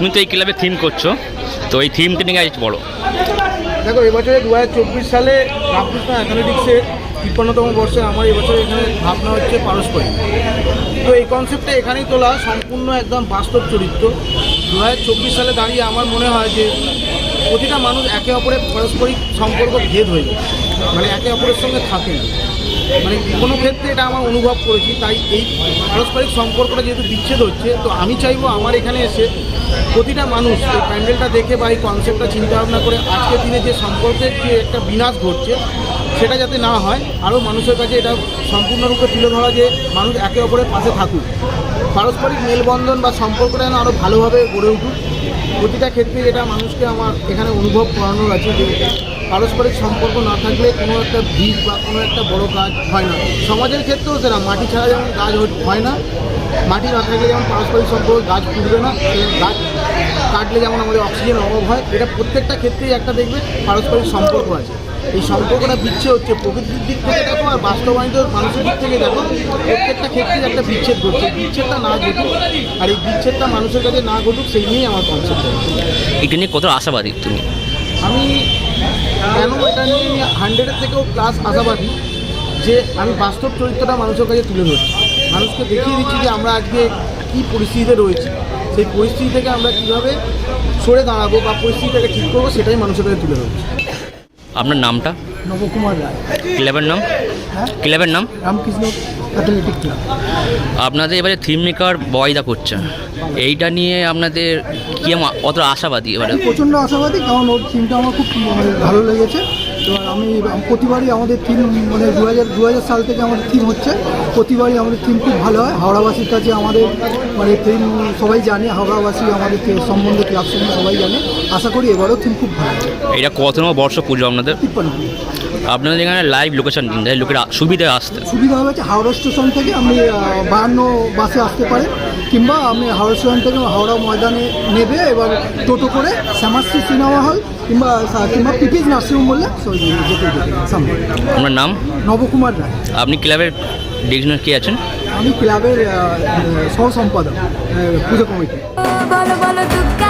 তুমি তো এই ক্লাবে থিম করছো, তো এই থিমটা নিয়ে আজ বলো। দেখো, এবছরে 2024 সালে রামকৃষ্ণ অ্যাথলেটিক্সের 53তম বর্ষে আমার এবছর এখানে ভাবনা হচ্ছে পারস্পরিক। তো এই কনসেপ্টে এখানেই তোলা সম্পূর্ণ একদম বাস্তব চরিত্র। 2024 সালে দাঁড়িয়ে আমার মনে হয় যে প্রতিটা মানুষ একে অপরের পারস্পরিক সম্পর্ক ভেদ হয়ে যায়, মানে একে অপরের সঙ্গে থাকে না, মানে কোনো ক্ষেত্রে এটা আমার অনুভব করেছি। তাই এই পারস্পরিক সম্পর্কটা যেহেতু বিচ্ছেদ হচ্ছে, তো আমি চাইবো আমার এখানে এসে প্রতিটা মানুষ এই প্যান্ডেলটা দেখে বা এই কনসেপ্টটা চিন্তাভাবনা করে আজকের দিনে যে সম্পর্কের যে একটা বিনাশ ঘটছে সেটা যাতে না হয়, আরও মানুষের কাছে এটা সম্পূর্ণরূপে তুলে ধরা যে মানুষ একে অপরের পাশে থাকুক, পারস্পরিক মেলবন্ধন বা সম্পর্কটা যেন আরও ভালোভাবে গড়ে উঠুক। প্রতিটা ক্ষেত্রে এটা মানুষকে আমার এখানে অনুভব করানোর আছে যে পারস্পরিক সম্পর্ক না থাকলে কোনো একটা ভিড় বা কোনো একটা বড় কাজ হয় না। সমাজের ক্ষেত্রেও সেটা মাটি ছাড়া যেমন গাছ হয় না, মাটি না থাকলে যেমন পারস্পরিক সম্পর্ক গাছ ফুটবে না, গাছ কাটলে যেমন আমাদের অক্সিজেন অভাব হয়, এটা প্রত্যেকটা ক্ষেত্রেই একটা দেখবে পারস্পরিক সম্পর্ক আছে। এই সম্পর্কটা বিচ্ছেদ হচ্ছে প্রকৃতির দিক থেকে দেখো আর বাস্তবায়িত মানুষের দিক থেকে দেখো, প্রত্যেকটা ক্ষেত্রেই একটা বিচ্ছেদ ঘটছে। বিচ্ছেদটা না ঘটুক, আর এই বিচ্ছেদটা মানুষের কাছে না ঘটুক, সেই নিয়েই আমার কনসেপ্ট। এটা নিয়ে কত আশাবাদী তুমি? আমি কেন এটা নিয়ে 100-এর থেকেও প্লাস আশাবাদী যে আমি বাস্তব চরিত্রটা মানুষের কাছে তুলে ধরছি, মানুষকে দেখিয়ে দিচ্ছি যে আমরা আজকে কী পরিস্থিতিতে রয়েছি, সেই পরিস্থিতি থেকে আমরা কীভাবে সরে দাঁড়াবো বা পরিস্থিতিটাকে ঠিক করবো, সেটাই মানুষের কাছে তুলে ধরছি। আপনার নামটা? নবকুমার রায়। ক্লাবের নাম? হ্যাঁ, ক্লাবের নাম রামকৃষ্ণ অ্যাথলেটিক ক্লাব। আপনাদের এবারে থিম মেকার বয়দা করছেন, এইটা নিয়ে আপনাদের কি অত আশাবাদী এবারে? প্রচণ্ড আশাবাদী, কারণ ওর থিমটা আমার খুব ভালো লেগেছে। এবার আমি প্রতিবারই আমাদের থিম মানে 2000 সাল থেকে আমাদের থিম হচ্ছে, প্রতিবারই আমাদের থিম খুব ভালো হয়। হাওড়াবাসীর কাছে আমাদের মানে থিম সবাই জানে, হাওড়াবাসী আমাদের সম্বন্ধে ক্লাব সম্বন্ধে সবাই জানে। আশা করি এবারও থিম খুব ভালো। এটা কত নম্বর বর্ষ পুজো আপনাদের? 53। আপনাদের এখানে লাইভ লোকেশন দিন, তাই লোকের সুবিধা আসতে? সুবিধা হয়েছে হাওড়া স্টেশন থেকে আপনি 52 বাসে আসতে পারেন, কিংবা আপনি হাওড়া স্টেশন থেকে হাওড়া ময়দানে নেবে, এবার টোটো করে শ্যামাশ্রী সিনেমা হল কিংবা পিপিস নার্সিংহোম বললে যেতে সামনে। আপনার নাম? নবকুমার রায়। আপনি ক্লাবের ডিরেক্টর কে আছেন? আমি ক্লাবের সহ সম্পাদক পুজো কমিটি। বলো বলো দুর্গা